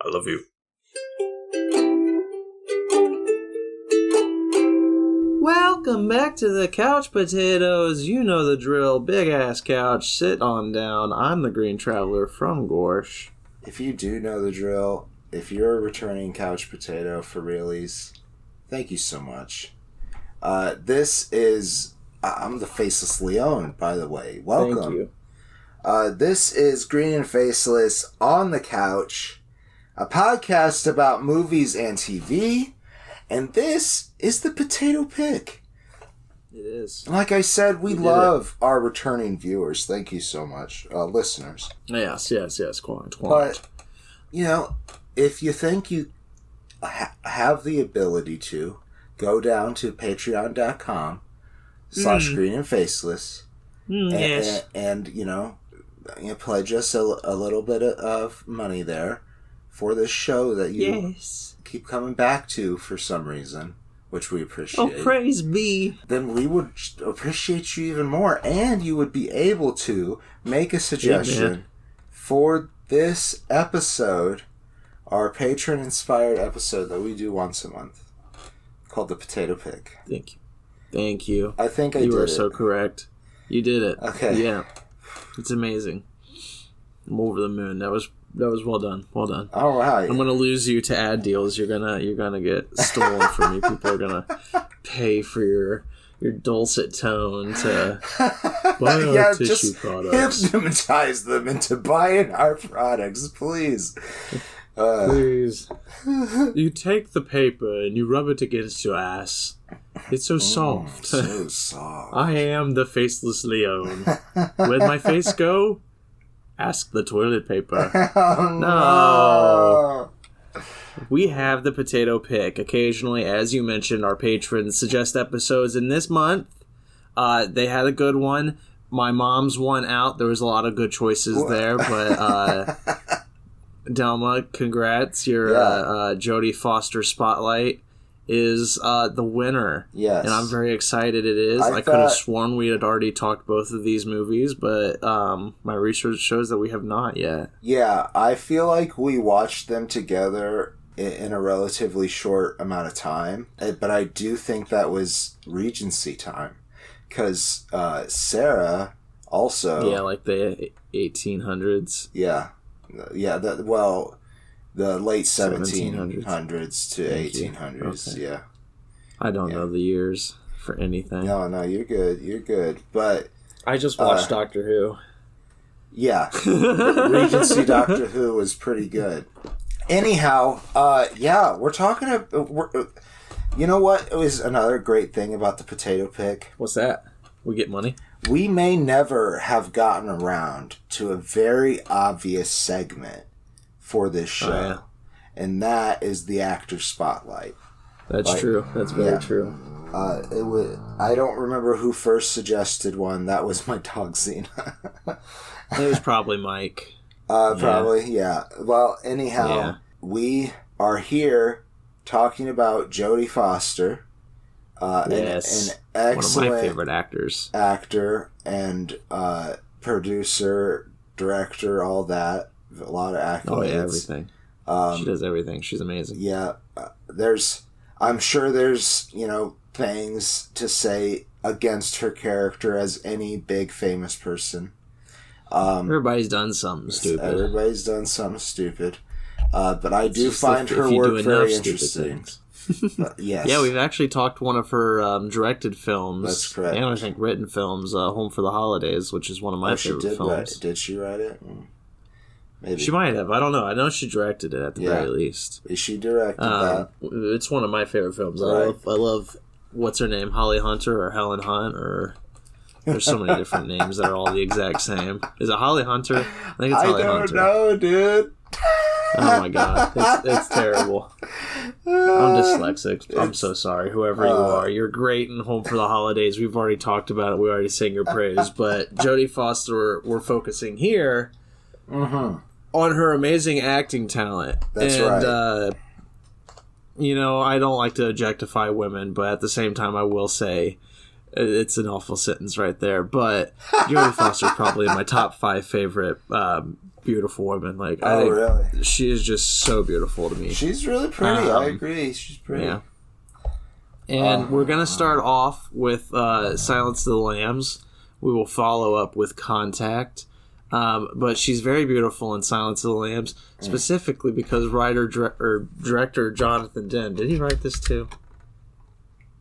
I love you. Welcome back to the Couch Potatoes. You know the drill. Big ass couch. Sit on down. I'm the Green Traveler from Gorsh. If you do know the drill, if you're a returning couch potato for realies, thank you so much. This is... I'm the Faceless Leone, by the way. Welcome. Thank you. This is Green and Faceless on the Couch, a podcast about movies and TV, and this is the Potato Pick. It is. Like I said, we love our returning viewers. Thank you so much, listeners. Yes. Quite. But, you know, if you think you have the ability to, go down to patreon.com/Green and Faceless and you know, pledge us a little bit of money there for this show that you keep coming back to for some reason, which we appreciate. Oh, praise be. Then we would appreciate you even more, and you would be able to make a suggestion for this episode, our patron-inspired episode that we do once a month, called the Potato Pick. Thank you. I think I did it. You are so correct. You did it. Okay. Yeah. It's amazing. I'm over the moon. That was well done. Well done. All right. I'm gonna lose you to ad deals. You're gonna get stolen from me. People are gonna pay for your dulcet tone to buy our tissue products. Hypnotize them into buying our products, please. Please. You take the paper and you rub it against your ass. It's so soft. So soft. I am the Faceless Leone. Where'd my face go? Ask the toilet paper. No. We have the Potato Pick. Occasionally, as you mentioned, our patrons suggest episodes. In this month, they had a good one. My mom's one out. There was a lot of good choices there, but Delma, congrats. Your Jodie Foster Spotlight is the winner. Yes. And I'm very excited it is. I could have sworn we had already talked both of these movies, but my research shows that we have not yet. Yeah, I feel like we watched them together in a relatively short amount of time, but I do think that was Regency time, because Sarah also... Yeah, like the 1800s. Yeah. Yeah, the late 1700s to 1800s, okay. Yeah. I don't know the years for anything. No, you're good. But I just watched Doctor Who. Yeah. Regency Doctor Who was pretty good. Anyhow, we're talking about... you know what was another great thing about the Potato Pick? What's that? We get money? We may never have gotten around to a very obvious segment for this show, and that is the actor spotlight. That's true. That's very true. I don't remember who first suggested one. That was my dog Xena. It was probably Mike. Probably, yeah. Well, anyhow, we are here talking about Jodie Foster. An excellent, one of my favorite actor and producer, director, all that. A lot of accolades. Oh yeah, everything. She does everything. She's amazing. Yeah, I'm sure there's things to say against her character as any big famous person. Everybody's done something stupid. But I do find her work very interesting. Yes. Yeah, we've actually talked one of her directed films. That's correct. And I think written films, Home for the Holidays, which is one of my favorite films. Did she write it? Maybe. She might have. I don't know. I know she directed it at the very least. She directed that. It's one of my favorite films. Right. I love, what's her name? Holly Hunter or Helen Hunt or... There's so many different names that are all the exact same. Is it Holly Hunter? I think it's Holly Hunter. I don't know, dude. Oh my god, it's terrible. I'm dyslexic. I'm so sorry, whoever you are. You're great in Home for the Holidays. We've already talked about it. We already sang your praise. But Jodie Foster, we're focusing here on her amazing acting talent. That's right. I don't like to objectify women, but at the same time, I will say it's an awful sentence right there. But Jodie Foster is probably my top 5 favorite beautiful women. Like, oh, I think really? she is just so beautiful to me. She's really pretty. I agree. She's pretty. Yeah. And we're going to start off with Silence of the Lambs. We will follow up with Contact. But she's very beautiful in Silence of the Lambs, specifically because director Jonathan Demme. Did he write this too?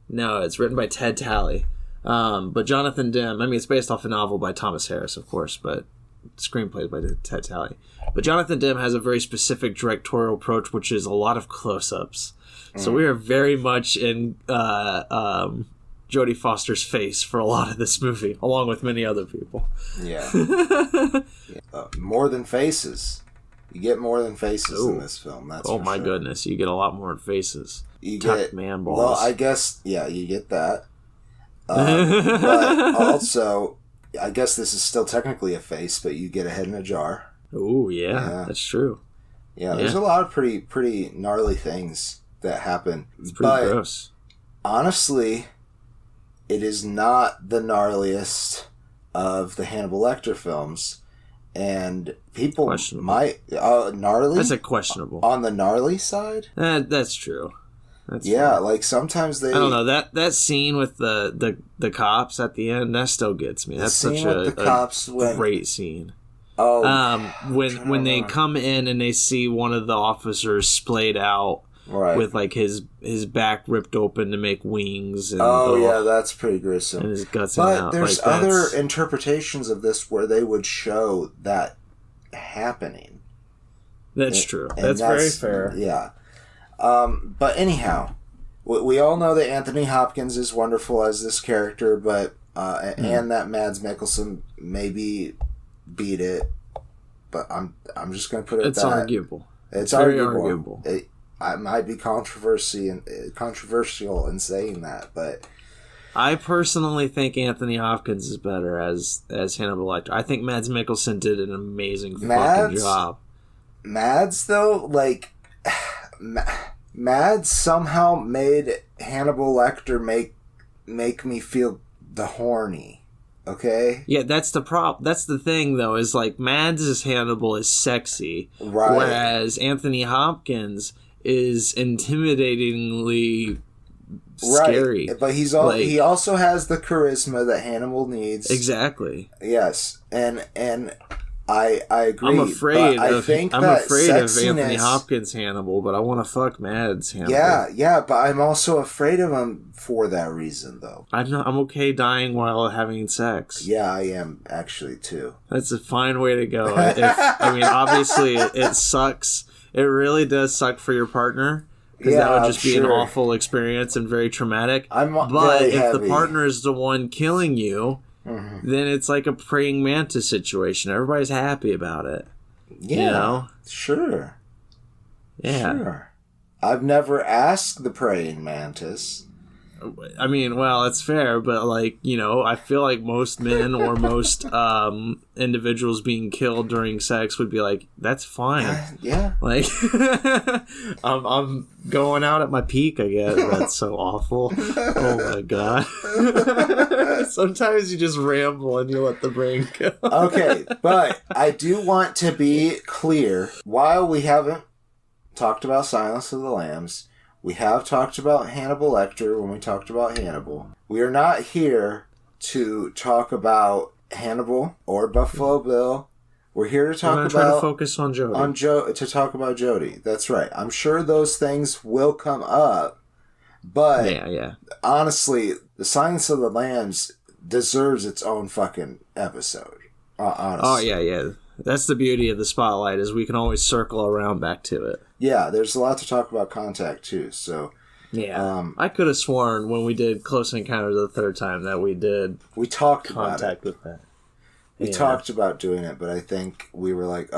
No, it's written by Ted Talley. But Jonathan Demme, I mean, it's based off a novel by Thomas Harris, of course, but screenplay by Ted Talley. But Jonathan Demme has a very specific directorial approach, which is a lot of close-ups. So we are very much in Jodie Foster's face for a lot of this movie, along with many other people. Yeah. More than faces. You get more than faces in this film. That's oh my goodness, you get a lot more faces. You get man balls. Well, I guess you get that. But also, I guess this is still technically a face, but you get a head in a jar. Oh yeah, that's true. Yeah, there's a lot of pretty gnarly things that happen. It's pretty gross. Honestly, it is not the gnarliest of the Hannibal Lecter films, and people might gnarly. That's a questionable on the gnarly side. That's true. That's yeah, fine. like sometimes they. I don't know that scene with the cops at the end. That still gets me. That's such a great scene. Oh, when they come in and they see one of the officers splayed out. Right. With like his back ripped open to make wings. And, yeah, that's pretty gruesome. And his guts but out. There's like, other interpretations of this where they would show that happening. That's true. That's very fair. Yeah. But anyhow, we all know that Anthony Hopkins is wonderful as this character, but and that Mads Mikkelsen maybe beat it. But I'm just going to put it. It's arguable. It's very arguable. I might be controversial in saying that, but I personally think Anthony Hopkins is better as Hannibal Lecter. I think Mads Mikkelsen did an amazing fucking job. Mads, though, like Mads somehow made Hannibal Lecter make me feel the horny. Okay. Yeah, that's the problem. That's the thing, though, is like Mads' Hannibal is sexy, right? Whereas Anthony Hopkins is intimidatingly scary. Right. But he also has the charisma that Hannibal needs. Exactly. Yes, and I agree. I'm afraid of sexiness, Anthony Hopkins Hannibal, but I want to fuck Mads Hannibal. Yeah, but I'm also afraid of him for that reason, though. I'm okay dying while having sex. Yeah, I am actually too. That's a fine way to go. Obviously, it sucks. It really does suck for your partner. Because that would just be an awful experience and very traumatic. But if the partner is the one killing you, then it's like a praying mantis situation. Everybody's happy about it. Yeah. You know? Sure. Yeah. Sure. I've never asked the praying mantis. I mean, well, it's fair, but like, you know, I feel like most men or most individuals being killed during sex would be like, that's fine. Yeah. Like, I'm going out at my peak, I guess. That's so awful. Oh my God. Sometimes you just ramble and you let the brain go. Okay, but I do want to be clear. While we haven't talked about Silence of the Lambs, we have talked about Hannibal Lecter when we talked about Hannibal. We are not here to talk about Hannibal or Buffalo Bill. We're here to talk try to focus on Jodie. To talk about Jodie. That's right. I'm sure those things will come up, but honestly, the Silence of the Lambs deserves its own fucking episode. Honestly. Oh yeah. That's the beauty of the Spotlight, is we can always circle around back to it. Yeah, there's a lot to talk about Contact, too, so... Yeah, I could have sworn when we did Close Encounters the third time that we talked Contact with that. We talked about doing it, but I think we were like,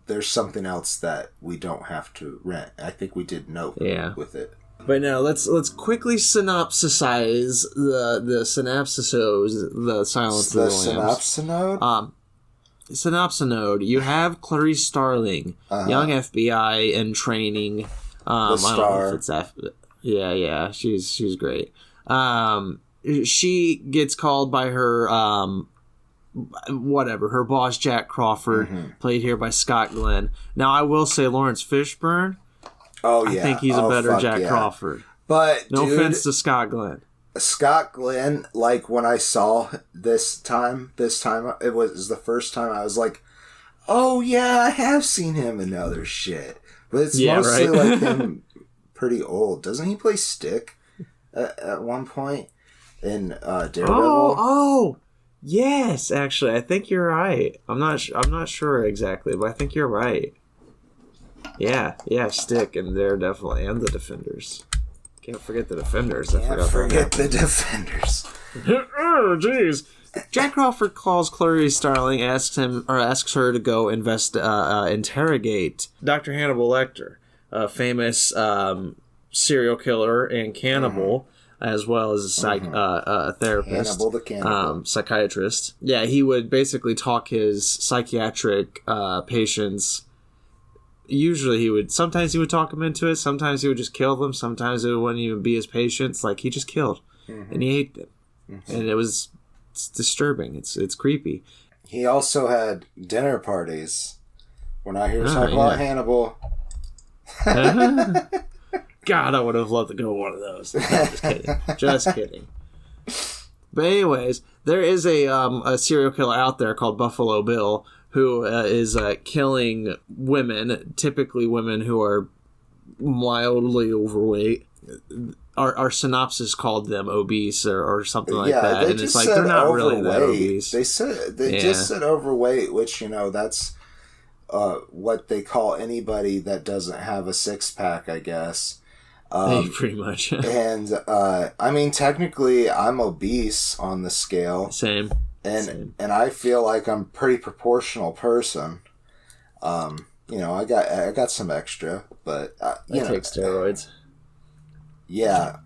there's something else that we don't have to rent. I think we did note with it. But now let's quickly synopsisize the Silence of the Lambs. Synopsinode? Synopsinode. You have Clarice Starling, young FBI in training. I don't know if it's yeah, she's great. She gets called by her whatever, her boss, Jack Crawford, played here by Scott Glenn. Now, I will say Lawrence Fishburne, I think he's a better Jack Crawford. But, no offense to Scott Glenn. Scott Glenn, like, when I saw this time, it was the first time I was like, oh, yeah, I have seen him in other shit. But it's mostly like him pretty old. Doesn't he play Stick at one point in Daredevil? Oh, yes, actually, I think you're right. I'm not sure exactly, but I think you're right. Yeah, Stick and Daredevil and the Defenders. Can't forget the Defenders. Can't forget the Defenders. Oh, jeez. Jack Crawford calls Clarice Starling, asks her to go interrogate Dr. Hannibal Lecter, a famous serial killer and cannibal, as well as a therapist. Hannibal the cannibal. Psychiatrist. Yeah, he would basically talk his psychiatric patients. Usually sometimes he would talk them into it, sometimes he would just kill them, sometimes it wouldn't even be his patients. Like, he just killed. And he ate them. And it's disturbing. It's creepy. He also had dinner parties. We're not here to talk about Hannibal. God, I would have loved to go to one of those. No, just kidding. Just kidding. But anyways, there is a serial killer out there called Buffalo Bill, who is killing women, typically women who are mildly overweight. Our synopsis called them obese or something like that, and it's like they're not really that obese. They just said overweight, which that's what they call anybody that doesn't have a 6-pack, I guess. Pretty much. And I mean, technically, I'm obese on the scale. Same. And I feel like I'm a pretty proportional person. I got some extra, but I take steroids. Yeah.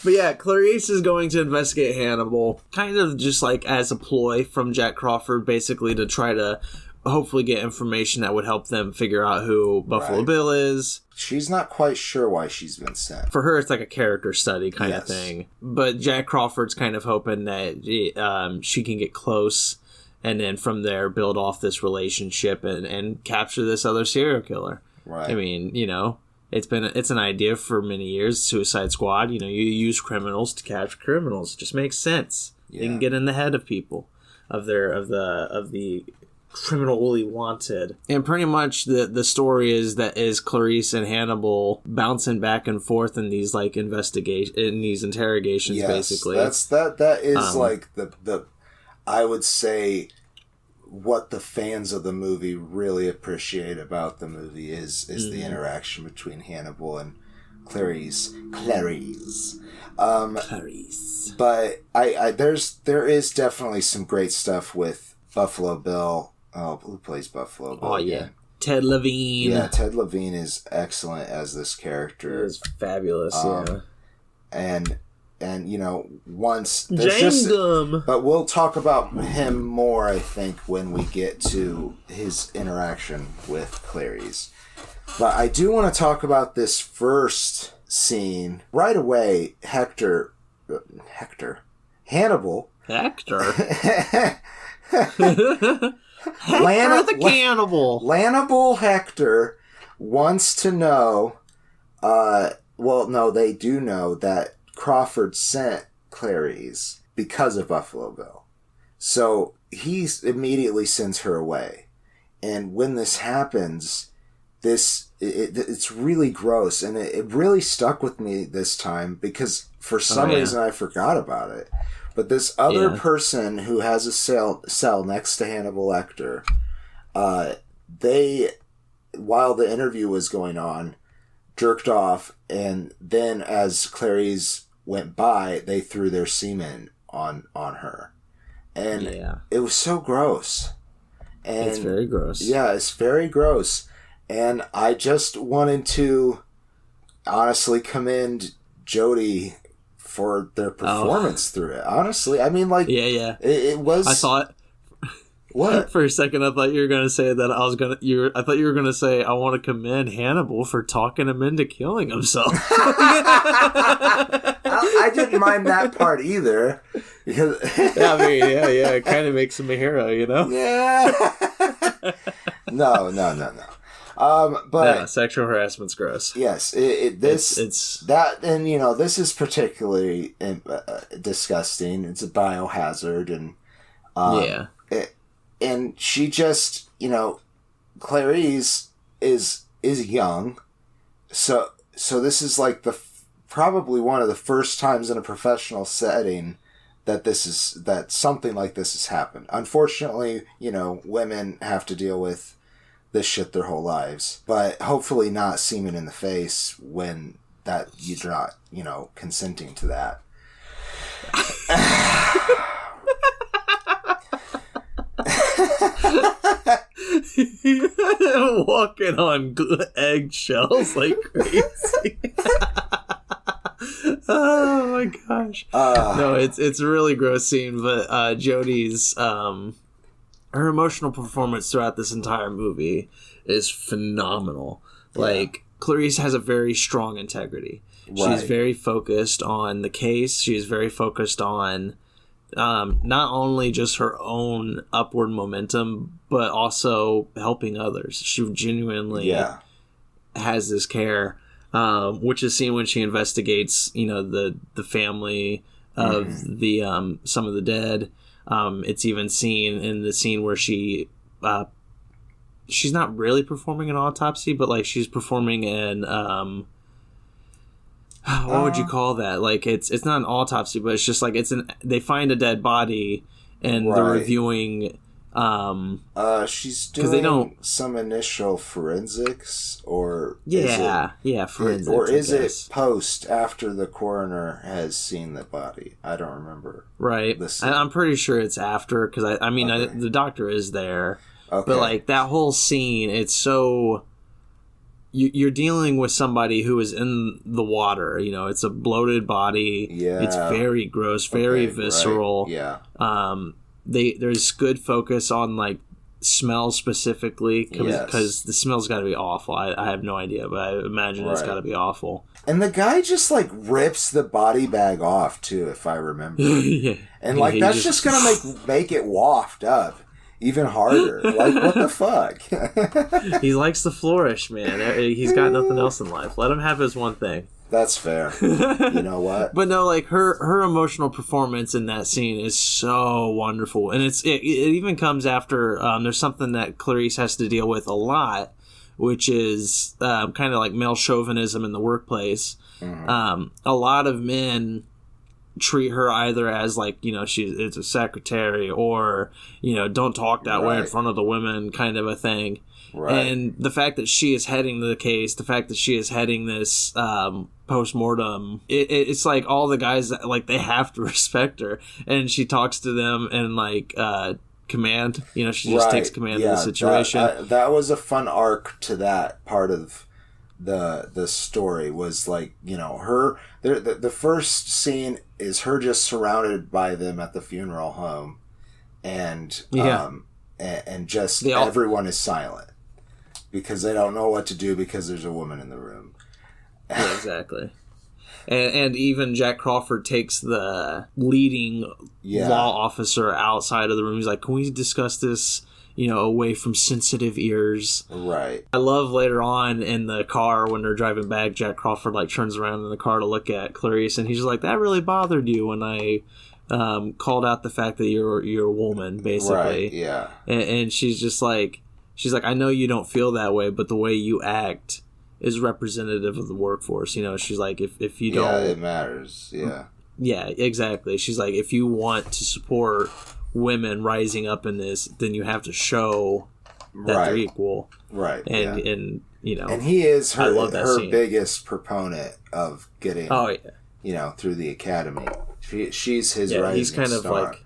But yeah, Clarice is going to investigate Hannibal, kind of just like as a ploy from Jack Crawford, basically to try to hopefully get information that would help them figure out who Buffalo Bill is. She's not quite sure why she's been sent. For her, it's like a character study kind of thing. But Jack Crawford's kind of hoping that she can get close and then from there build off this relationship and capture this other serial killer. Right. I mean, it's an idea for many years. Suicide Squad, you use criminals to capture criminals. It just makes sense. Yeah. You can get in the head of people, of the criminally wanted. And pretty much the story is Clarice and Hannibal bouncing back and forth in these interrogations. Yes, basically. That is like the I would say what the fans of the movie really appreciate about the movie is the interaction between Hannibal and Clarice. But there is definitely some great stuff with Buffalo Bill. Oh, who plays Buffalo Bill? Oh, yeah. Ted Levine. Yeah, Ted Levine is excellent as this character. He is fabulous, yeah. And once... But we'll talk about him more, I think, when we get to his interaction with Clarice. But I do want to talk about this first scene. Right away, Hannibal... Hector the cannibal. Hannibal Hector wants to know. They do know that Crawford sent Clarice because of Buffalo Bill, so he immediately sends her away. And when this happens, it's really gross, and it really stuck with me this time because for some reason I forgot about it. But this other person who has a cell next to Hannibal Lecter, while the interview was going on, jerked off, and then as Clarice went by, they threw their semen on her. And it was so gross. And it's very gross. Yeah, it's very gross. And I just wanted to honestly commend Jodie for their performance through it. Honestly, I mean, like, it was... I saw it. What? For a second, I thought you were going to say that I thought you were going to say, I want to commend Hannibal for talking him into killing himself. I didn't mind that part either. Because I mean, yeah, it kind of makes him a hero, you know? Yeah. No. But yeah, sexual harassment's gross. Yes, this is particularly disgusting. It's a biohazard, and and she just, Clarice is young, so this is like probably one of the first times in a professional setting that something like this has happened. Unfortunately, women have to deal with this shit their whole lives, but hopefully not semen in the face when that you're not, consenting to that. Walking on eggshells like crazy. Oh my gosh. No, it's a really gross scene, but Jodie's her emotional performance throughout this entire movie is phenomenal. Yeah. Like, Clarice has a very strong integrity. Right. She's very focused on the case. She's very focused on not only just her own upward momentum, but also helping others. She genuinely has this care, which is seen when she investigates, the family of the some of the dead. It's even seen in the scene where she's not really performing an autopsy, but like she's performing an what would you call that? Like it's not an autopsy, but it's just like they find a dead body and they're reviewing. She's doing some initial forensics, or forensics, or is it post after the coroner has seen the body? I don't remember. Right, I'm pretty sure it's after, because the doctor is there, but like that whole scene, it's so you're dealing with somebody who is in the water. It's a bloated body. Yeah, it's very gross, very visceral. Right. Yeah. There's good focus on like smell specifically, because the smell's got to be awful. I have no idea, but I imagine it's got to be awful. And the guy just like rips the body bag off too, if I remember. Yeah. And like that's just gonna make it waft up even harder. Like, what the fuck? He likes to flourish, man. He's got nothing else in life. Let him have his one thing. That's fair. You know what? But no, like her emotional performance in that scene is so wonderful, and it even comes after there's something that Clarice has to deal with a lot, which is kind of like male chauvinism in the workplace. Mm-hmm. A lot of men treat her either as like, it's a secretary, or don't talk that way in front of the women, kind of a thing. Right. And the fact that she is heading the case, the fact that she is heading this post-mortem, it's like all the guys that, like, they have to respect her, and she talks to them in like command. She just takes command of the situation. That was a fun arc to that part of the story. Was like, her the first scene is her just surrounded by them at the funeral home, and just everyone is silent because they don't know what to do because there's a woman in the room. Yeah, exactly. And even Jack Crawford takes the leading law officer outside of the room. He's like, can we discuss this, away from sensitive ears? Right. I love later on in the car when they're driving back, Jack Crawford like turns around in the car to look at Clarice, and he's just like, that really bothered you when I called out the fact that you're a woman, basically. Right, yeah. And she's like, I know you don't feel that way, but the way you act is representative of the workforce. She's like, if you don't... Yeah, it matters, yeah. Yeah, exactly. She's like, if you want to support women rising up in this, then you have to show that they're equal. Right, and and he is her biggest proponent of getting through the academy. She's his rising he's kind star. Of like...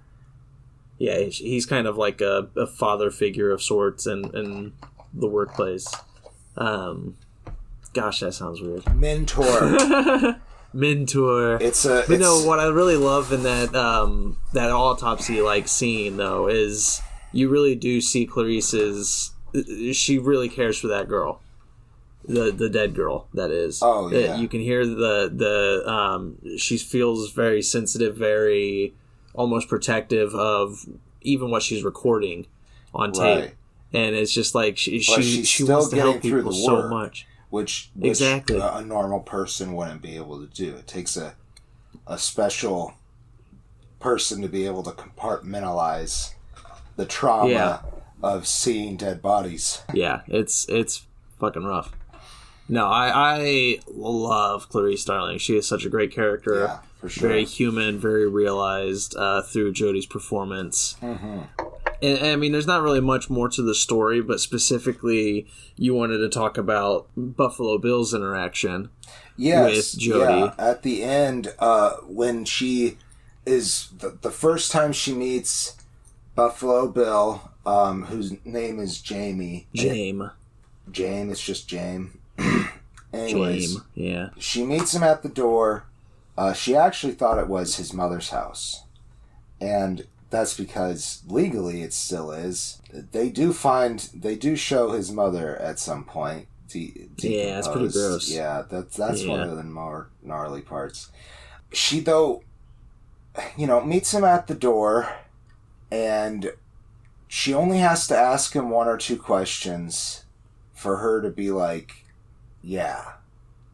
Yeah, he's kind of like a father figure of sorts in the workplace. Gosh, that sounds weird. Mentor. But what I really love in that that autopsy like scene though is you really do see Clarice's. She really cares for that girl, the dead girl. That is. Oh yeah. You can hear she feels very sensitive, very almost protective of even what she's recording on tape, right. and it's just like she still wants to help through people the so work, much. Which exactly a normal person wouldn't be able to do. It takes a special person to be able to compartmentalize the trauma of seeing dead bodies. Yeah, it's fucking rough. No, I love Clarice Starling. She is such a great character. Yeah, for sure. Very human, very realized through Jodie's performance. Mm-hmm. And I mean, there's not really much more to the story, but specifically, you wanted to talk about Buffalo Bill's interaction with Jodie. Yeah. At the end, when she is the first time she meets Buffalo Bill, whose name is Jamie. Jame, it's just Jame. Anyways, Jame, yeah. She meets him at the door. She actually thought it was his mother's house. And that's because legally it still is. They do show his mother at some point. Yeah, it's pretty gross. Yeah, that's one of the more gnarly parts. She, though, meets him at the door, and she only has to ask him one or two questions for her to be like, yeah,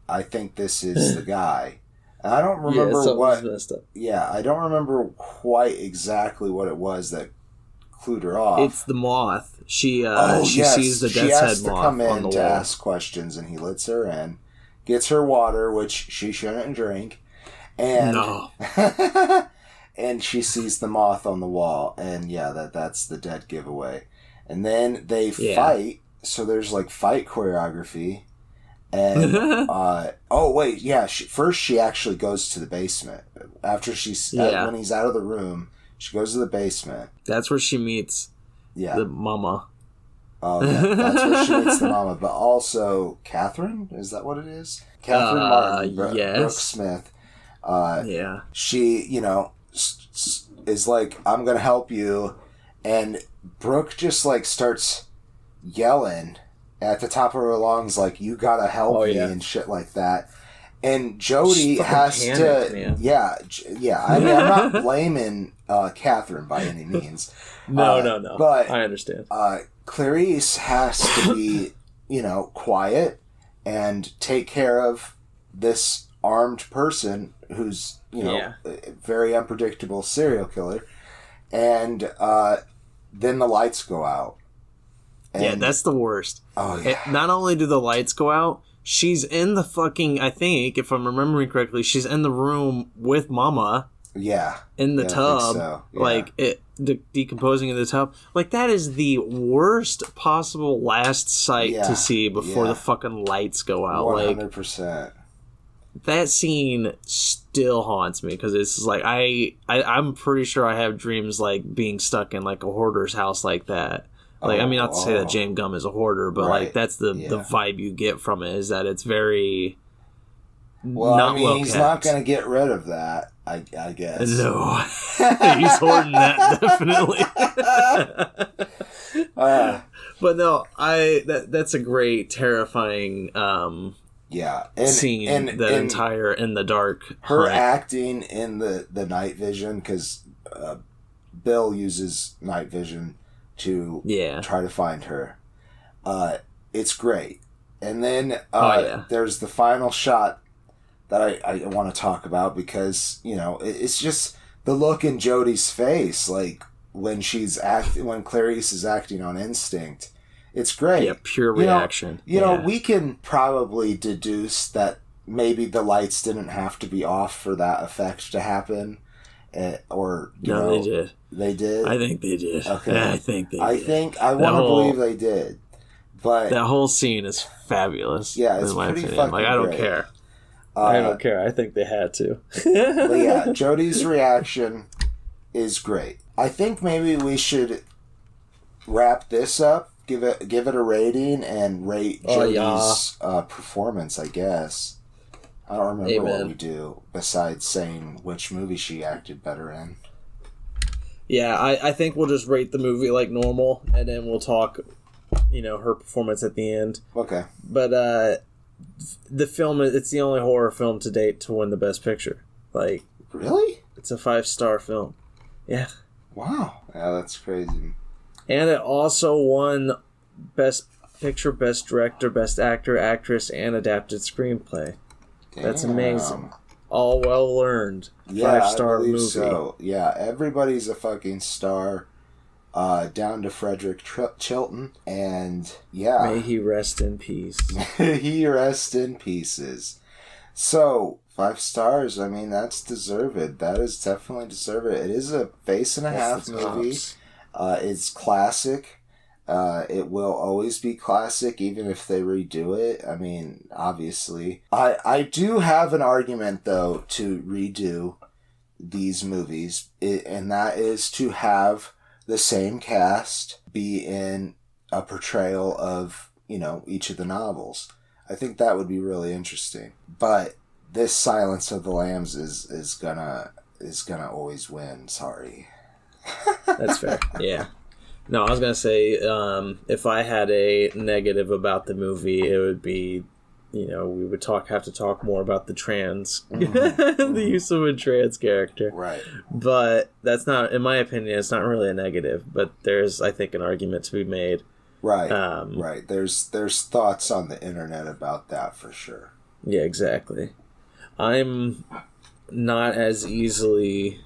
I think this is the guy. And I don't remember what. Yeah, I don't remember quite exactly what it was that clued her off. It's the moth. She sees the death's head moth on the wall. She has to come in to ask questions, and he lets her in, gets her water, which she shouldn't drink, and and she sees the moth on the wall, and that's the dead giveaway. And then they fight. So there's like fight choreography. And, first she actually goes to the basement. After when he's out of the room, she goes to the basement. That's where she meets the mama. Oh, yeah, that's where she meets the mama. But also, Catherine? Is that what it is? Catherine Martin, Brooke Smith. She, is like, I'm going to help you. And Brooke just, like, starts yelling at the top of her lungs, like, you gotta help me and shit like that. And Jodie has to... Man. Yeah. I mean, I'm not blaming Catherine by any means. No. But I understand. Clarice has to be, quiet and take care of this armed person who's, a very unpredictable serial killer. And then the lights go out. And that's the worst. Oh, yeah. Not only do the lights go out, she's in the fucking, I think, if I'm remembering correctly, she's in the room with Mama. Yeah. In the tub. I think so. Yeah. Like, decomposing in the tub. Like, that is the worst possible last sight to see before the fucking lights go out. 100%. Like, that scene still haunts me, because it's like, I'm pretty sure I have dreams, like, being stuck in, like, a hoarder's house like that. Like, I mean, not to say that James Gumb is a hoarder, but like that's the vibe you get from it, is that it's very he's not going to get rid of that, I guess. No, he's hoarding that definitely. But no, that's a great, terrifying scene. And entire in the dark. Her acting in the night vision, because Bill uses night vision to try to find her. It's great. And then there's the final shot that I want to talk about, because it's just the look in Jodie's face, like when Clarice is acting on instinct. It's great. Yeah, pure reaction. We can probably deduce that maybe the lights didn't have to be off for that effect to happen. They did. They did? I think they did. Okay. Yeah, I think they did. I want to believe they did. But that whole scene is fabulous. Yeah, it's pretty fucking great. I don't care. I don't care. I think they had to. But yeah, Jodie's reaction is great. I think maybe we should wrap this up, give it a rating, and rate Jodie's performance, I guess. I don't remember what we do besides saying which movie she acted better in. Yeah, I think we'll just rate the movie like normal, and then we'll talk, her performance at the end. Okay. But the film, it's the only horror film to date to win the Best Picture. Like, really? It's a 5-star film. Yeah. Wow. Yeah, that's crazy. And it also won Best Picture, Best Director, Best Actor, Actress, and Adapted Screenplay. Damn. That's amazing. All well earned. Yeah, 5-star movie. So. Yeah, everybody's a fucking star. Down to Frederick Chilton. And yeah. May he rest in peace. He rest in pieces. So, 5 stars, I mean, that's deserved. That is definitely deserved. It is a face-and-a-half movie. It's classic. It will always be classic, even if they redo it. I mean, obviously. I do have an argument, though, to redo these movies, and that is to have the same cast be in a portrayal of, each of the novels. I think that would be really interesting. But this Silence of the Lambs is gonna always win. Sorry. That's fair. Yeah. No, I was gonna say, if I had a negative about the movie, it would be, we would have to talk more about the trans, the use of a trans character. Right. But that's not, in my opinion, it's not really a negative. But there's, I think, an argument to be made. Right. Right. There's thoughts on the internet about that for sure. Yeah, exactly. I'm not as easily.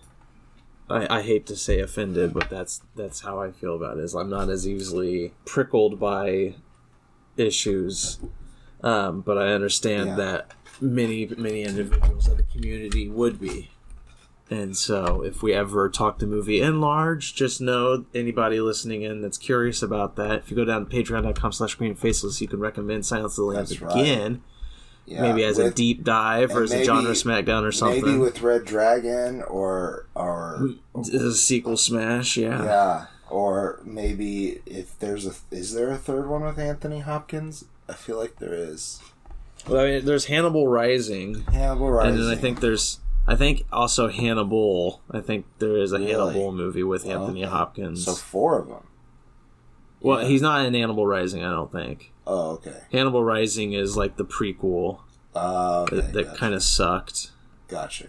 I hate to say offended, but that's how I feel about it. Is I'm not as easily prickled by issues, but I understand that many individuals of the community would be. And so, if we ever talk the movie in large, just know anybody listening in that's curious about that. If you go down to patreon.com/screenfaceless, you can recommend Silence of the Lambs again. Right. Yeah, maybe as a deep dive or as a genre smackdown or something. Maybe with Red Dragon or as a sequel smash, yeah. Yeah, or maybe if is there a third one with Anthony Hopkins? I feel like there is. Well, I mean, there's Hannibal Rising. And then I think also Hannibal. I think there is a Hannibal movie with Anthony Hopkins. So 4 of them. Well, he's not in Hannibal Rising, I don't think. Oh, okay. Hannibal Rising is like the prequel that gotcha. Kind of sucked. Gotcha.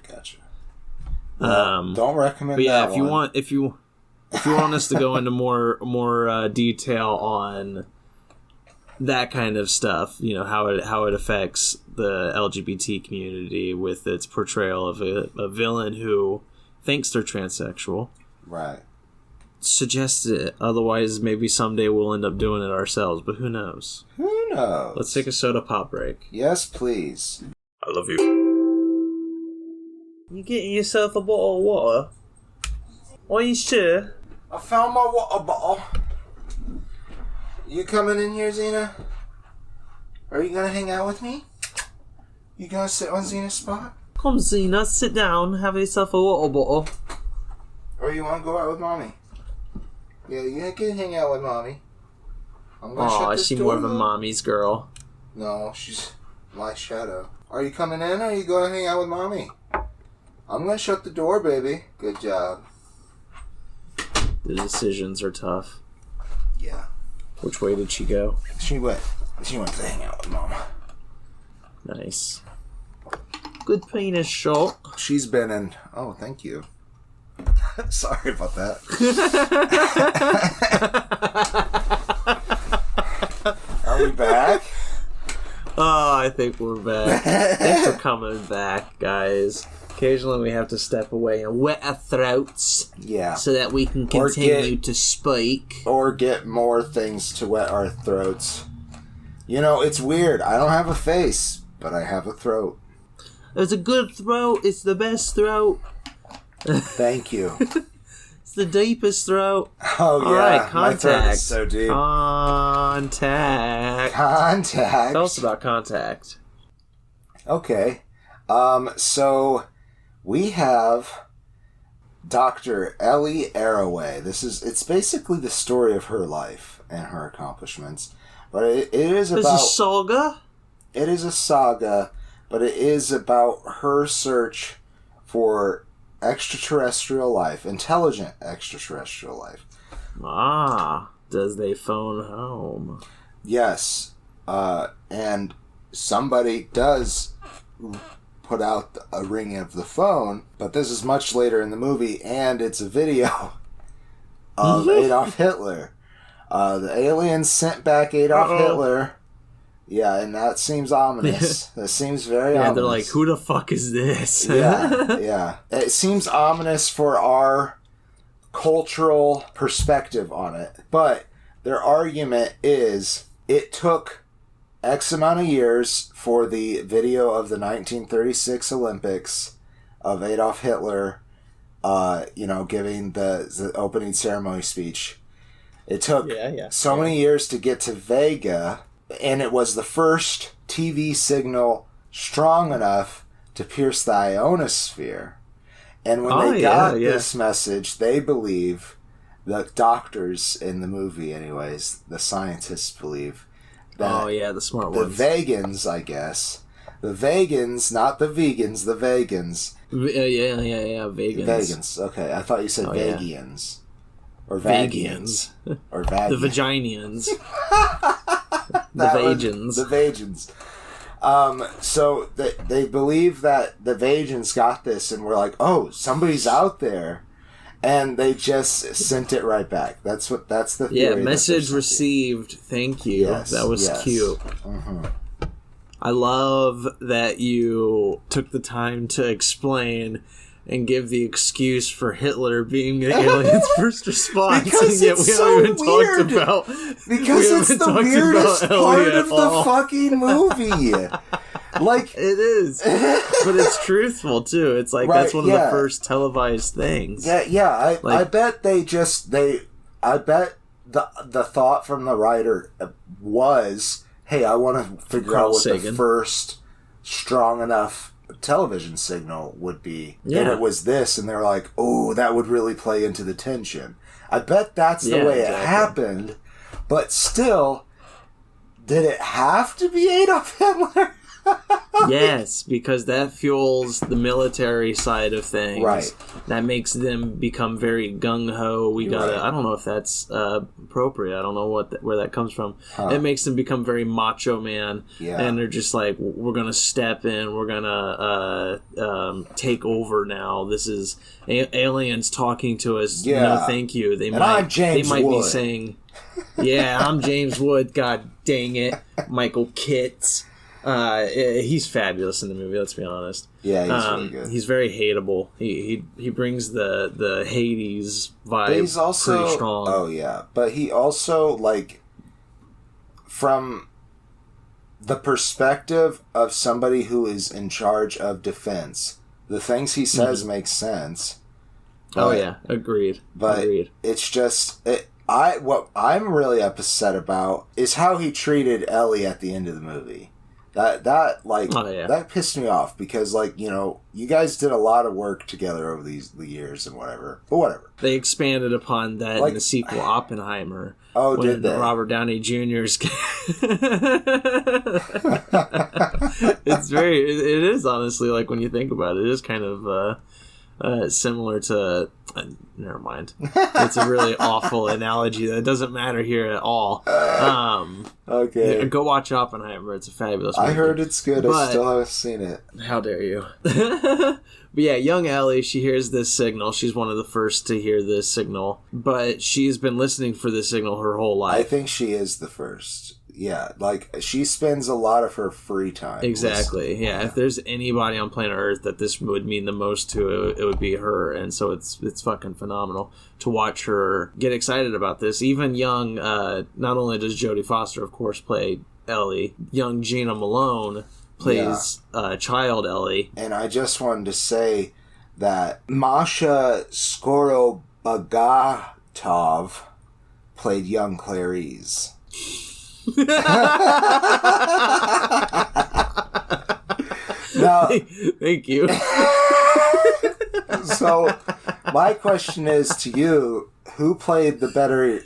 Well, don't recommend. But yeah, that if you want us to go into more detail on that kind of stuff, how it affects the LGBT community with its portrayal of a villain who thinks they're transsexual. Right. Suggest it. Otherwise, maybe someday we'll end up doing it ourselves. But who knows? Who knows? Let's take a soda pop break. Yes, please. I love you. You getting yourself a bottle of water? Are you sure? I found my water bottle. You coming in here, Xena? Are you gonna hang out with me? You gonna sit on Xena's spot? Come, Xena, sit down, have yourself a water bottle. Or you wanna go out with Mommy? Yeah, you can hang out with Mommy. I'm gonna shut this door. She's more of a mommy's girl. No, she's my shadow. Are you coming in or are you gonna hang out with Mommy? I'm gonna shut the door, baby. Good job. The decisions are tough. Yeah. Which way did she go? She went to hang out with Mama. Nice. Good penis shot. She's been in... Oh, thank you. Sorry about that. Are we back? Oh, I think we're back. Thanks for coming back, guys. Occasionally we have to step away and wet our throats. Yeah. So that we can continue to speak. Or get more things to wet our throats. It's weird. I don't have a face, but I have a throat. It's a good throat. It's the best throat. Thank you. It's the deepest throat. Oh, yeah. All right, Contact. My throat is so deep. Contact. Tell us about Contact. Okay. So we have Dr. Ellie Arroway. It's basically the story of her life and her accomplishments. But it is about... It's a saga? It is a saga, but it is about her search for extraterrestrial life, intelligent extraterrestrial life. Does they phone home? Yes. And somebody does put out a ring of the phone, but this is much later in the movie, and it's a video of Adolf Hitler. The aliens sent back Adolf Hitler. Yeah, and that seems ominous. That seems very ominous. Yeah, they're like, who the fuck is this? Yeah. It seems ominous for our cultural perspective on it. But their argument is it took X amount of years for the video of the 1936 Olympics of Adolf Hitler, giving the opening ceremony speech. It took so many years to get to Vega, and it was the first TV signal strong enough to pierce the ionosphere. And when they got this message, they believe, the doctors in the movie anyways, the scientists believe, that the smart ones. The Vegans, I guess. The Vegans, not the vegans, the Vegans. Vegans. Vegans, okay. I thought you said Vagians. Or Vagians. Or Vagians. The Vaginians. The Vagans. The Vagans. So they believe that the Vagans got this and were like, oh, somebody's out there. And they just sent it right back. That's the theory. Yeah, message received. Thank you. Yes, that was cute. Mm-hmm. I love that you took the time to explain and give the excuse for Hitler being the alien's first response. Because and it's so weird. Because it's the weirdest part of the fucking movie. Like it is, but it's truthful too. It's like that's one of the first televised things. Yeah. I bet I bet the thought from the writer was, hey, I want to figure out what the first strong enough television signal would be. Yeah. And it was this, and they're like, oh, that would really play into the tension. I bet that's the way it happened, but still, did it have to be Adolf Hitler? Yes, because that fuels the military side of things. Right. That makes them become very gung-ho. I don't know if that's appropriate. I don't know where that comes from. It makes them become very macho man. Yeah. And they're just like, we're going to step in. We're going to take over now. This is aliens talking to us. Yeah. No, thank you. I'm James Wood. Be saying, I'm James Wood. God dang it. Michael Kitts. He's fabulous in the movie. Let's be honest. Yeah, he's really good. He's very hateable. He brings the Hades vibe. But he's also pretty strong. Oh yeah, but he also, like, from the perspective of somebody who is in charge of defense, the things he says make sense. Agreed. But it's just what I'm really upset about is how he treated Ellie at the end of the movie. That pissed me off because, you guys did a lot of work together over the years and whatever. But whatever. They expanded upon that in the sequel, Oppenheimer. Oh, did they? Robert Downey Jr.'s... It is honestly, like, when you think about it, it is kind of similar to... never mind. It's a really awful analogy that doesn't matter here at all. Okay. Go watch Oppenheimer. It's a fabulous movie. I heard it's good. I still haven't seen it. How dare you? But yeah, young Ellie, she hears this signal. She's one of the first to hear this signal. But she's been listening for this signal her whole life. I think she is the first. Yeah, she spends a lot of her free time. Exactly. Yeah, if there's anybody on planet Earth that this would mean the most to, it would be her. And so it's fucking phenomenal to watch her get excited about this. Even young, not only does Jodie Foster, of course, play Ellie, young Gina Malone plays child Ellie. And I just wanted to say that Masha Skorobagatov played young Clarice. Now, thank you. So, my question is to you: who played the better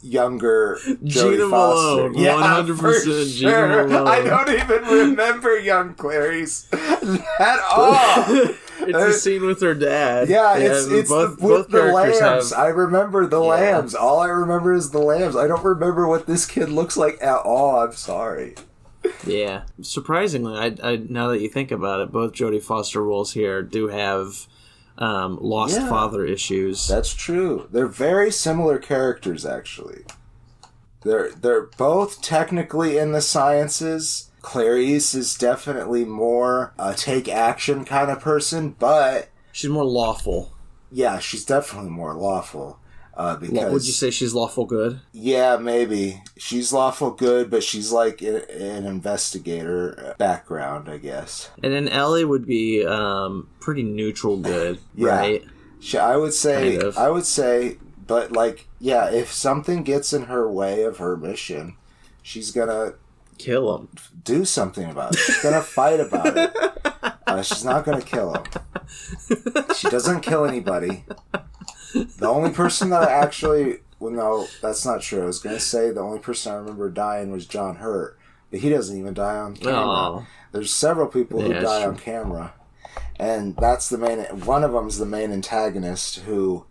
younger Jodie Foster? Malone, 100% Gina Malone. I don't even remember young Clarice at all. a scene with her dad. Yeah, it's both the characters lambs. have. I remember the lambs. All I remember is the lambs. I don't remember what this kid looks like at all. I'm sorry. Yeah, surprisingly, I now that you think about it, both Jodie Foster roles here do have lost father issues. That's true. They're very similar characters, actually. They're both technically in the sciences. Clarice is definitely more a take action kind of person, but she's more lawful. Yeah, she's definitely more lawful. Because would you say she's lawful good? Yeah, maybe. She's lawful good, but she's like an investigator background, I guess. And then Ellie would be pretty neutral good, right? I would say, kind of. but like, yeah, if something gets in her way of her mission, she's gonna kill him. Do something about it. She's gonna fight about it. She's not gonna kill him. She doesn't kill anybody. The only person that I actually... Well, no, that's not true. I was going to say the only person I remember dying was John Hurt. But he doesn't even die on camera. Oh. There's several people who die on camera. And that's the main... One of them's the main antagonist who...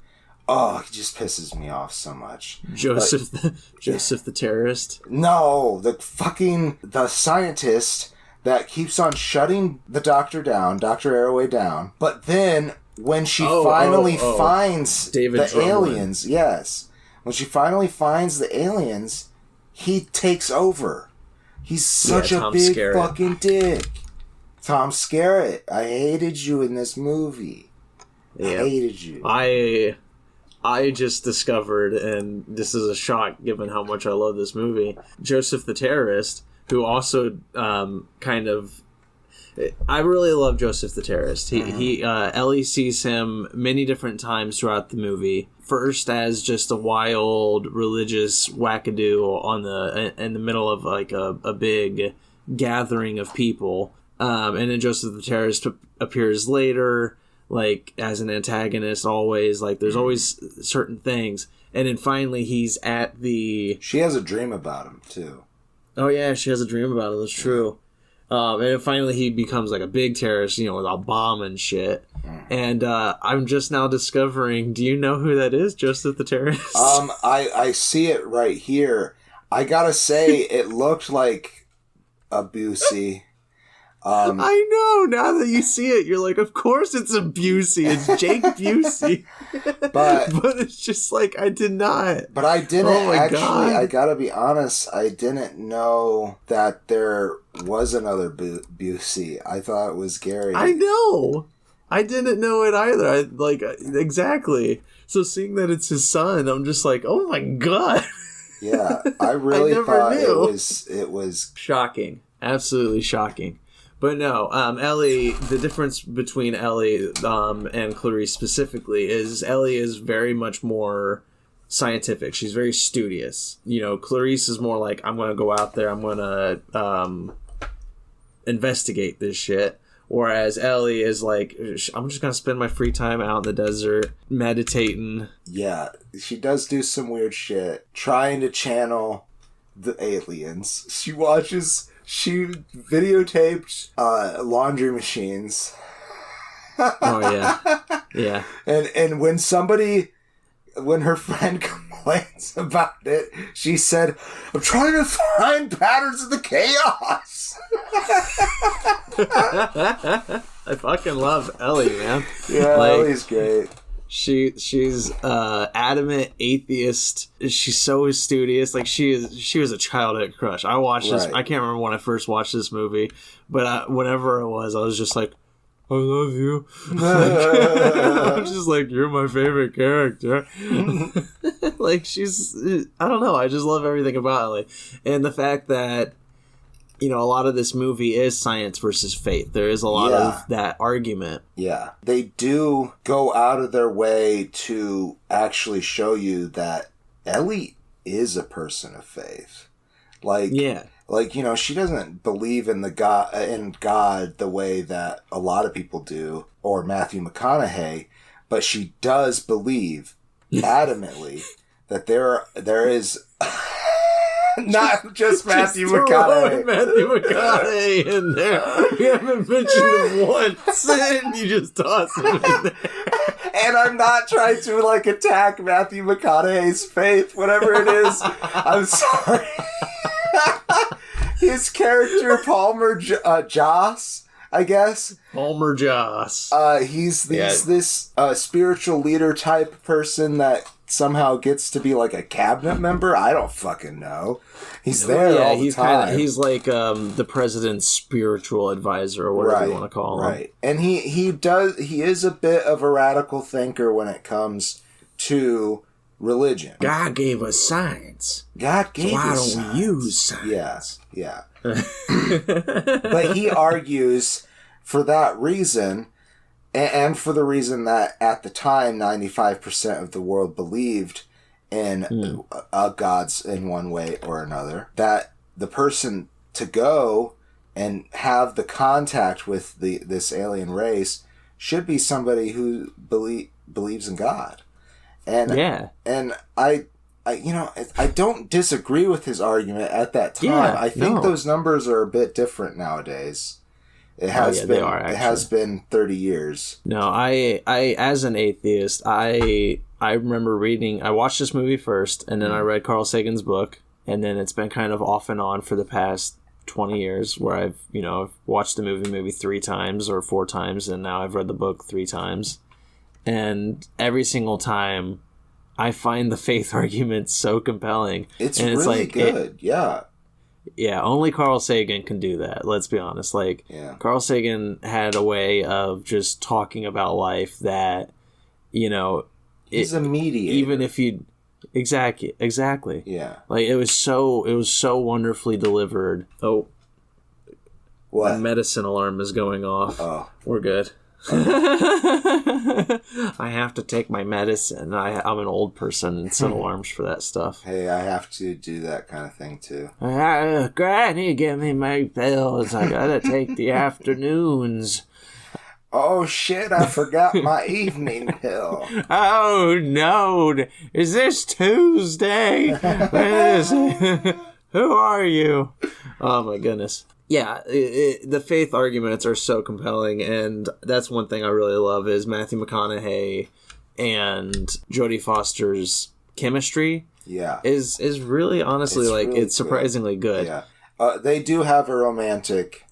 Oh, he just pisses me off so much. Joseph the terrorist? No, the scientist that keeps on shutting the doctor down, Dr. Arroway down. But then... When she finally finds David the Drummond. aliens, yes. When she finally finds the aliens, he takes over. He's such a big fucking dick. Tom Skerritt, I hated you in this movie. Yep. I hated you. I just discovered, and this is a shock given how much I love this movie, Joseph the Terrorist, who also kind of... I really love Joseph the Terrorist. Ellie sees him many different times throughout the movie. First as just a wild religious wackadoo in the middle of like a big gathering of people, and then Joseph the Terrorist appears later, like as an antagonist. Always like there's always certain things, and then finally he's at the. She has a dream about him too. Oh yeah, she has a dream about him. That's true. And then finally he becomes like a big terrorist, with a bomb and shit. And I'm just now discovering, do you know who that is, Joseph the Terrorist? I see it right here. I gotta say, it looked like a Busey. I know, now that you see it, you're like, of course it's a Busey. It's Jake Busey. but it's just like, I did not. But I didn't God. I gotta be honest, I didn't know that there was another Busey. I thought it was Gary. I know. I didn't know it either. Exactly. So seeing that it's his son, I'm just like, oh my God. Yeah, I really thought it was shocking. Absolutely shocking. But no, Ellie, the difference between Ellie and Clarice specifically is Ellie is very much more scientific. She's very studious. Clarice is more like, I'm going to go out there, I'm going to investigate this shit. Whereas Ellie is like, I'm just going to spend my free time out in the desert, meditating. Yeah, she does do some weird shit, trying to channel the aliens. She videotaped laundry machines. Oh, yeah. Yeah. And when her friend complains about it, she said, I'm trying to find patterns of the chaos. I fucking love Ellie, man. Yeah, Ellie's great. She's adamant atheist. She's so studious. Like she was a childhood crush. I watched this. I can't remember when I first watched this movie, but whenever it was, I was just like, I love you. I'm just like, you're my favorite character. Like I don't know. I just love everything about Ellie, and the fact that a lot of this movie is science versus faith. There is a lot of that argument. Yeah. They do go out of their way to actually show you that Ellie is a person of faith. Like, she doesn't believe in God the way that a lot of people do, or Matthew McConaughey, but she does believe adamantly that there is Not just Matthew Just McConaughey. Matthew McConaughey in there. We haven't mentioned him once, and you just toss him in there. And I'm not trying to like attack Matthew McConaughey's faith, whatever it is. I'm sorry. His character, Palmer Joss, I guess. Palmer Joss. He's this spiritual leader type person that somehow gets to be like a cabinet member. I don't fucking know. He's there all the time. He's like the president's spiritual advisor or whatever you want to call him. Right. And he is a bit of a radical thinker when it comes to religion. God gave us science. God gave us science. Why don't we use science? Yeah. But he argues for that reason, and for the reason that at the time 95% of the world believed in gods in one way or another, that the person to go and have the contact with this alien race should be somebody who believes in God. And I don't disagree with his argument at that time. I think those numbers are a bit different nowadays. It has been. It has been 30 years. No, I as an atheist, I remember reading. I watched this movie first, and then I read Carl Sagan's book, and then it's been kind of off and on for the past 20 years, where I've watched the movie maybe 3 times or 4 times, and now I've read the book 3 times. And every single time, I find the faith argument so compelling. It's really good, yeah. Yeah, only Carl Sagan can do that, let's be honest. Carl Sagan had a way of just talking about life that, he's a mediator. Even if you... Exactly. Yeah. It was so wonderfully delivered. Oh. What? The medicine alarm is going off. Oh. We're good. I have to take my medicine. I'm an old person and set alarms for that stuff. Hey, I have to do that kind of thing too. Granny, give me my pills. I gotta take the afternoons. Oh shit, I forgot my evening pill. Oh no, is this Tuesday? Who are you? Oh my goodness. Yeah, the faith arguments are so compelling, and that's one thing I really love is Matthew McConaughey and Jodie Foster's chemistry. Yeah, is really honestly it's surprisingly good. Yeah, they do have a romantic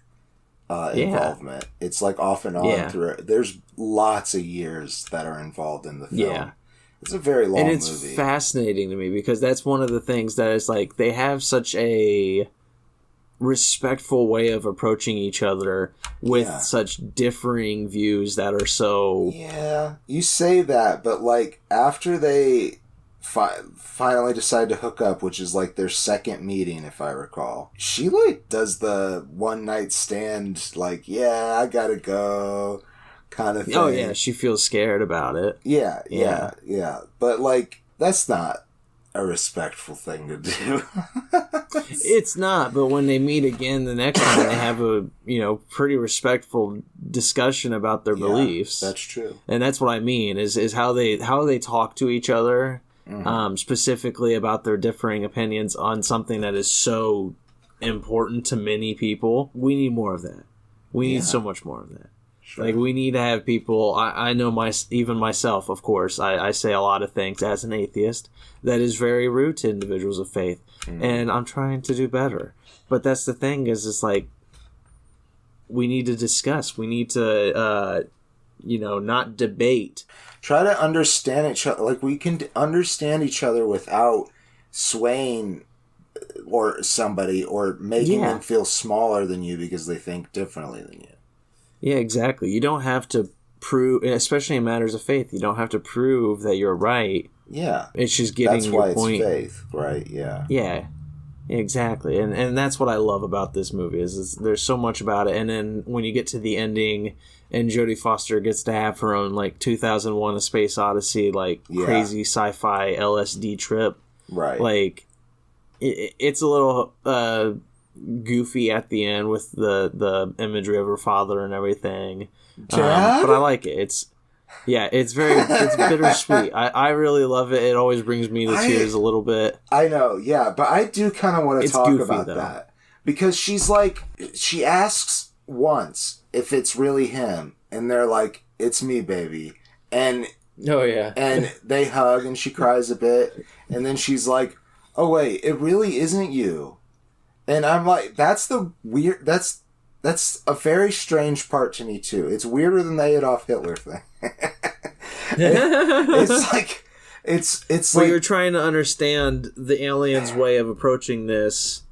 involvement. It's like off and on through. There's lots of years that are involved in the film. Yeah. It's a very long movie. And it's fascinating to me because that's one of the things that is they have such a respectful way of approaching each other with such differing views that are so... Yeah, you say that, but after they finally decide to hook up, which is their second meeting, if I recall, she does the one night stand, I gotta go kind of thing. Oh yeah, she feels scared about it. Yeah. But that's not a respectful thing to do. It's not, but when they meet again the next time, they have a pretty respectful discussion about their beliefs. That's true, and that's what I mean is how they talk to each other, specifically about their differing opinions on something that is so important to many people. We need more of that. We need so much more of that. Sure. We need to have people. I know even myself, of course. I say a lot of things as an atheist that is very rude to individuals of faith, and I'm trying to do better. But that's the thing it's we need to discuss. We need to, not debate. Try to understand each other. We can understand each other without swaying or somebody or making them feel smaller than you because they think differently than you. Yeah, exactly. You don't have to prove, especially in matters of faith, you don't have to prove that you're right. Yeah. It's just getting your point. That's why it's faith, right? Yeah. Yeah, exactly. And that's what I love about this movie is there's so much about it. And then when you get to the ending and Jodie Foster gets to have her own 2001 A Space Odyssey, crazy sci-fi LSD trip. Right. It's a little... goofy at the end with the imagery of her father and everything, but I like it. Yeah, it's bittersweet. I really love it. It always brings me to tears a little bit. I know, yeah, but I do kind of want to talk goofy, about though. that. Because she asks once if it's really him, and they're like, "It's me, baby." And oh yeah, and they hug, and she cries a bit, and then she's like, "Oh wait, it really isn't you." And I'm like, that's a very strange part to me too. It's weirder than the Adolf Hitler thing. It's like it's well, like you're trying to understand the aliens' way of approaching this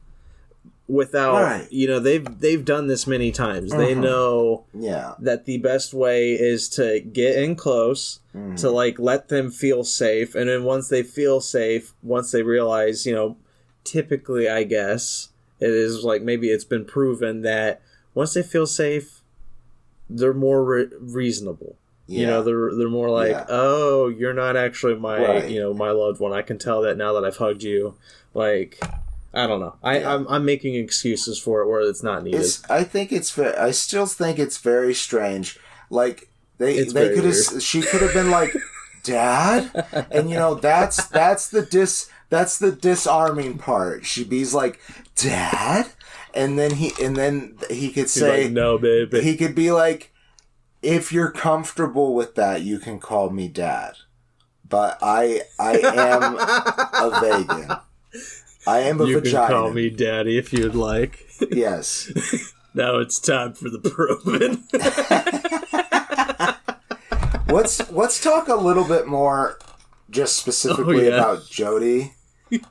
without they've done this many times. They know that the best way is to get in close, to like let them feel safe, and then once they feel safe, once they realize, typically I guess it is like, maybe it's been proven that once they feel safe, they're more reasonable. They're more like, oh, you're not actually my my loved one. I can tell that now that I've hugged you. Like, I don't know. I'm making excuses for it where it's not needed. I still think it's very strange. Like they could have. She could have been like, "Dad," and that's the disarming part. She's like, "Dad," and then he could say, like, "No, baby." He could be like, "If you're comfortable with that, you can call me Dad." But I am a vegan. I am a vagina. You can call me Daddy if you'd like. Yes. Now it's time for the probing. Let's talk a little bit more, just specifically about Jodie.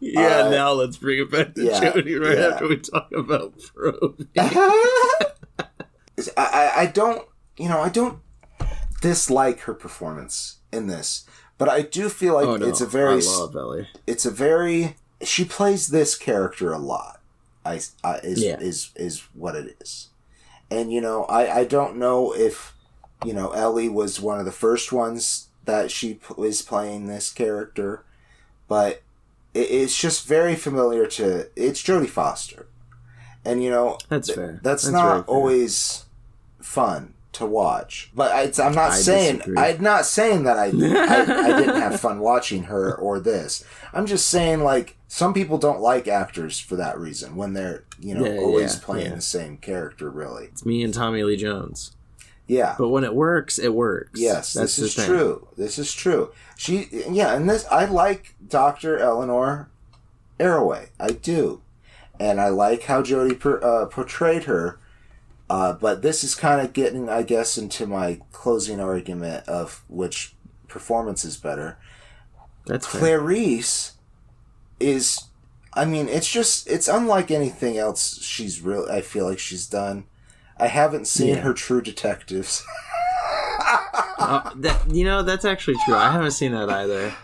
Yeah, now let's bring it back to Jodie after we talk about probing. I don't dislike her performance in this, but I do feel like I love Ellie. It's a very, she plays this character a lot. Is what it is. And I don't know if Ellie was one of the first ones that she was playing this character, but it's just very familiar to, it's Jodie Foster. And that's fair. That's not always fun to watch. But I'm not saying that I didn't have fun watching her or this. I'm just saying, like, some people don't like actors for that reason, when they're always playing the same character. Really, it's me and Tommy Lee Jones. Yeah, but when it works, it works. Yes, this is true. This is true. And this, I like Dr. Eleanor Arroway. I do, and I like how Jodie portrayed her. But this is kind of getting, I guess, into my closing argument of which performance is better. That's fair. Clarice is, it's unlike anything else I feel like she's done. I haven't seen her True Detectives. That's actually true. I haven't seen that either.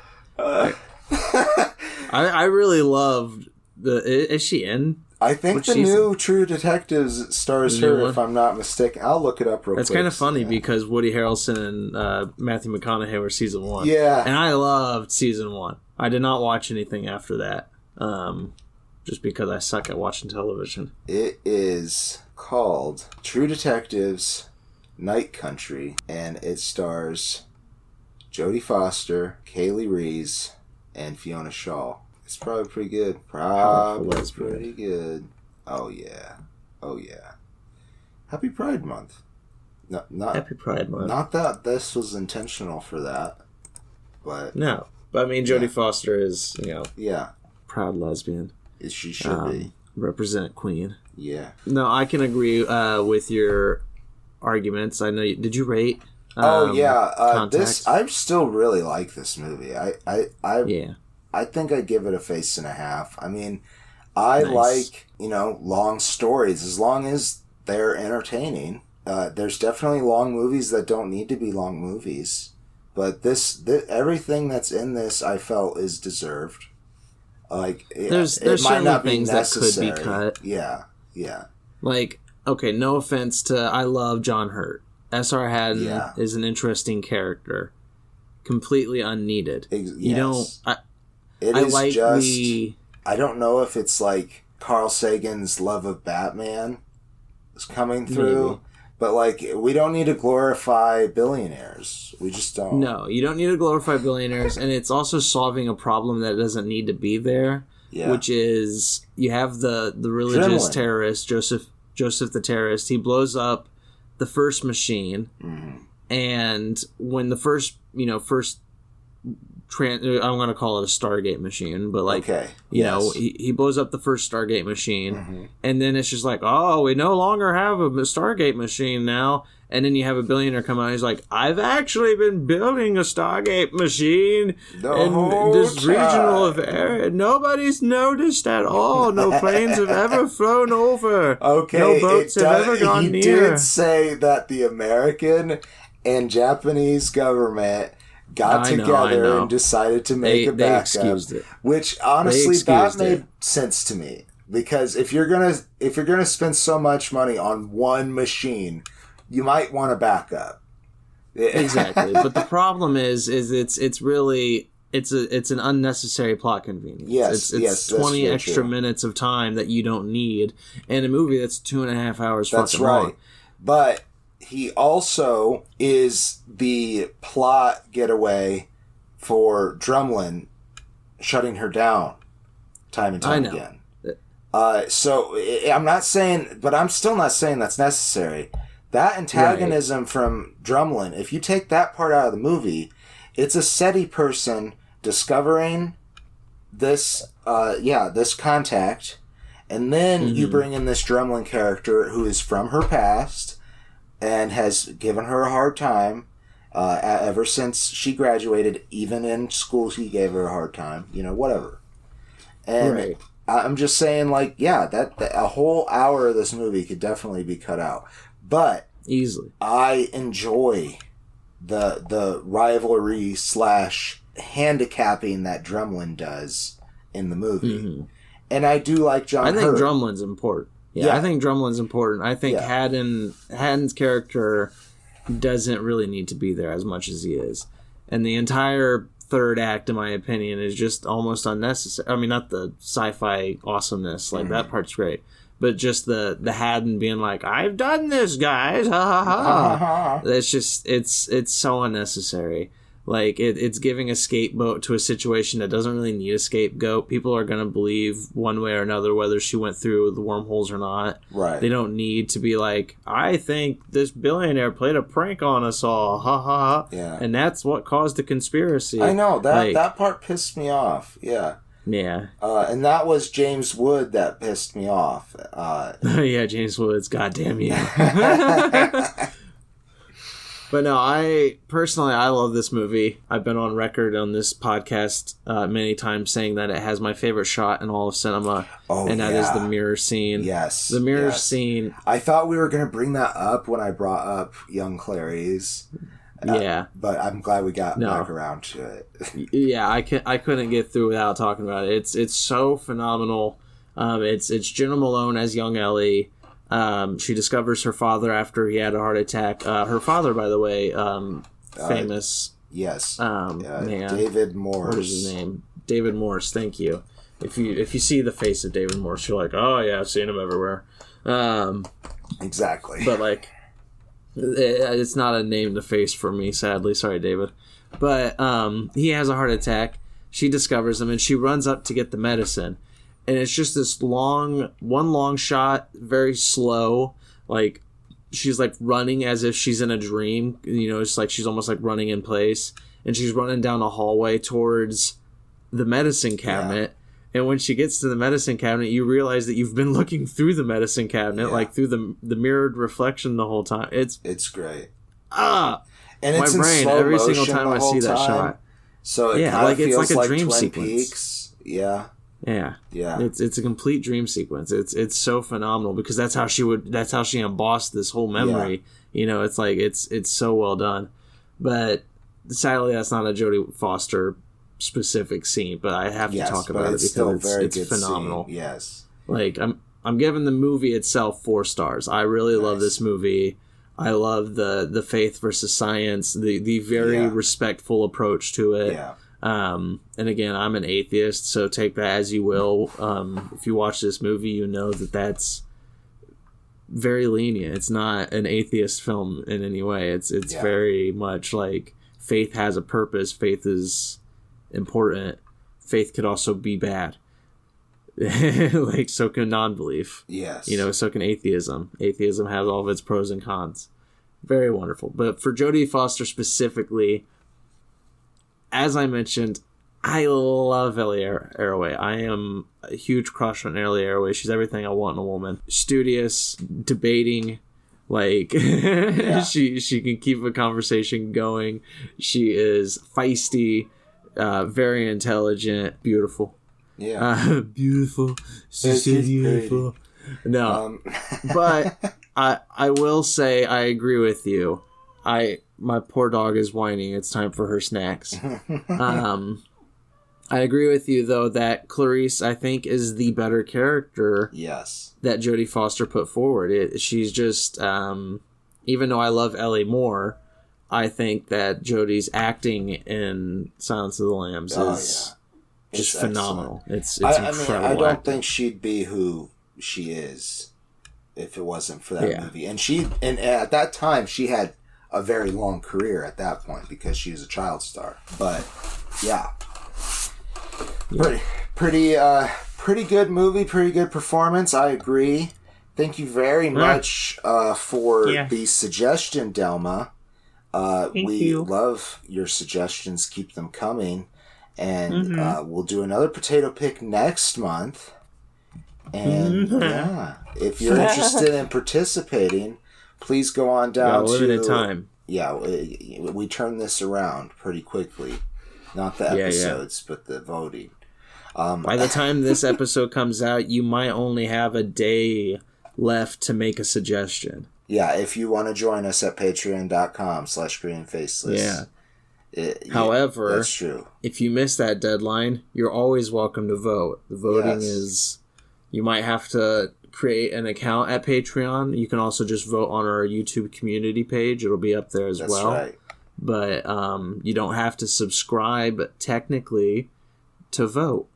I really loved is she in? I think the new True Detectives stars her, if I'm not mistaken. I'll look it up real quick. That's kind of funny because Woody Harrelson and Matthew McConaughey were season 1. Yeah. And I loved season 1. I did not watch anything after that. Just because I suck at watching television. It is called True Detectives Night Country, and it stars Jodie Foster, Kaylee Reese, and Fiona Shaw. It's probably pretty good. Probably pretty good. Oh yeah. Happy Pride Month. Not Happy Pride Month. Not that this was intentional for that, but no. But Jodie Foster is proud lesbian. She should be. Represent Queen. Yeah. No, I can agree with your arguments. I know. Did you rate? I still really like this movie. I think I'd give it a face and a half. I like, long stories as long as they're entertaining. There's definitely long movies that don't need to be long movies. But everything that's in this, I felt, is deserved. Like, there's might not be things necessary. That could be cut. Yeah. Like, okay, no offense to, I love John Hurt. S.R. Haddon is an interesting character. Completely unneeded. You don't... I don't know if it's like Carl Sagan's love of Batman is coming through, But, like, we don't need to glorify billionaires. We just don't. No, you don't need to glorify billionaires, and it's also solving a problem that doesn't need to be there, which is you have the religious terrorist, Joseph the terrorist. He blows up the first machine, and when the I'm going to call it a Stargate machine, but you know, he blows up the first Stargate machine, and then it's just like, oh, we no longer have a Stargate machine now. And then you have a billionaire come out, he's like, I've actually been building a Stargate machine in this regional area. Nobody's noticed at all. No planes have ever flown over. Okay, no boats have ever gone near. He did say that the American and Japanese government got together and decided to make a backup. They excused it. Which, honestly, that made sense to me. Because if you're gonna spend so much money on one machine, you might want a backup. Exactly. But the problem is it's really an unnecessary plot convenience. Yes, it's 20 extra minutes of time that you don't need in a movie that's 2.5 hours fucking long. That's right. But he also is the plot getaway for Drumlin shutting her down time and time again. So I'm still not saying that's necessary. That antagonism from Drumlin, if you take that part out of the movie, it's a SETI person discovering this contact, and then you bring in this Drumlin character who is from her past and has given her a hard time ever since she graduated. Even in school, he gave her a hard time. You know, whatever. And I'm just saying, like, that a whole hour of this movie could definitely be cut out. But easily, I enjoy the rivalry / handicapping that Drumlin does in the movie, and I do like John. I think Drumlin's important. Yeah, I think Drumlin's important. I think Haddon's character doesn't really need to be there as much as he is, and the entire third act, in my opinion, is just almost unnecessary. I mean, not the sci-fi awesomeness, like that part's great. But just the Haddon being like, I've done this, guys, ha ha ha. It's just, it's so unnecessary. Like, it's giving a scapegoat to a situation that doesn't really need a scapegoat. People are going to believe one way or another whether she went through the wormholes or not. Right. They don't need to be like, I think this billionaire played a prank on us all, ha ha ha. Yeah. And that's what caused the conspiracy. I know, that part pissed me off, yeah. Yeah. And that was James Wood that pissed me off. Yeah, James Woods, goddamn you. But no, I love this movie. I've been on record on this podcast many times saying that it has my favorite shot in all of cinema. And that is the mirror scene. Yes. The mirror scene. I thought we were going to bring that up when I brought up Young Clarice. But I'm glad we got back around to it. Yeah, I couldn't get through without talking about it. It's so phenomenal. It's Jenna Malone as young Ellie. She discovers her father after he had a heart attack. Her father, by the way, famous. Yes. Man, David Morse. What is his name? David Morse. Thank you. If you see the face of David Morse, you're like, oh yeah, I've seen him everywhere. Exactly. But like. It's not a name to face for me, sadly. Sorry, David. But he has a heart attack. She discovers him, and she runs up to get the medicine. And it's just this one long shot, very slow. Like, she's, like, running as if she's in a dream. You know, it's like she's almost, like, running in place. And she's running down a hallway towards the medicine cabinet. And when she gets to the medicine cabinet, you realize that you've been looking through the medicine cabinet, like through the mirrored reflection the whole time. It's great. And it's my brain every single time I see that shot. So it kind of feels it's like a dream Twin sequence. Peaks. Yeah. It's a complete dream sequence. It's so phenomenal because that's how she embossed this whole memory. You know, it's like it's so well done. But sadly, that's not a Jodie Foster specific scene, but I have to talk about it because it's phenomenal. Scene. Yes. Like I'm giving the movie itself 4 stars. I really love this movie. I love the faith versus science, the very respectful approach to it. Yeah. And again, I'm an atheist, so take that as you will. If you watch this movie, you know that's very lenient. It's not an atheist film in any way. It's very much like faith has a purpose. Faith is important. Faith could also be bad. Like, so can non-belief. Yes. So can atheism. Atheism has all of its pros and cons. Very wonderful. But for Jodie Foster specifically, as I mentioned, I love Ellie Arroway. I am a huge crush on Ellie Arroway. She's everything I want in a woman. Studious, debating, like she can keep a conversation going. She is feisty, very intelligent, beautiful. Yeah. Beautiful. She's so beautiful. No. But I will say I agree with you. My poor dog is whining. It's time for her snacks. I agree with you, though, that Clarice, I think, is the better character. Yes. That Jodie Foster put forward. She's just, even though I love Ellie more, I think that Jodie's acting in Silence of the Lambs is just phenomenal. It's incredible. I don't think she'd be who she is if it wasn't for that movie. And at that time, she had a very long career at that point because she was a child star. But yeah. Pretty good movie, pretty good performance. I agree. Thank you very much for the suggestion, Delma. We love your suggestions. Keep them coming. And we'll do another potato pick next month. And if you're interested in participating, please go on down to limited time. Yeah, we turn this around pretty quickly. Not the episodes, but the voting. By the time this episode comes out, you might only have a day left to make a suggestion. Yeah, if you want to join us at patreon.com/greenfaceless. Yeah. However, that's true. If you miss that deadline, you're always welcome to vote. The voting is... You might have to create an account at Patreon. You can also just vote on our YouTube community page. It'll be up there as well. That's right. But you don't have to subscribe, technically, to vote.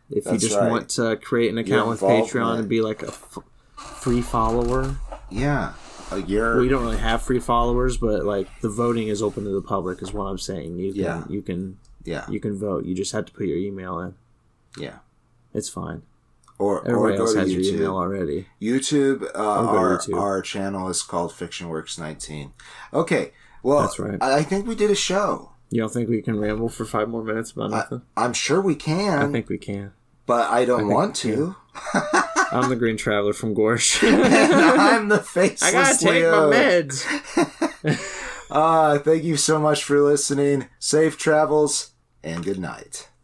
If you just want to create an account with Patreon and be like a free follower. Yeah. We don't really have free followers, but like the voting is open to the public is what I'm saying. You can vote. You just have to put your email in. Yeah. It's fine. Everybody else has YouTube. Your email already. YouTube, our channel is called FictionWorks19. Okay. Well, that's right. I think we did a show. You don't think we can ramble for 5 more minutes about nothing? I'm sure we can. I think we can. But I don't want to. I'm the Green Traveler from Gorsh. And I'm the Faceless Leone. I gotta take my meds. Thank you so much for listening. Safe travels, and good night.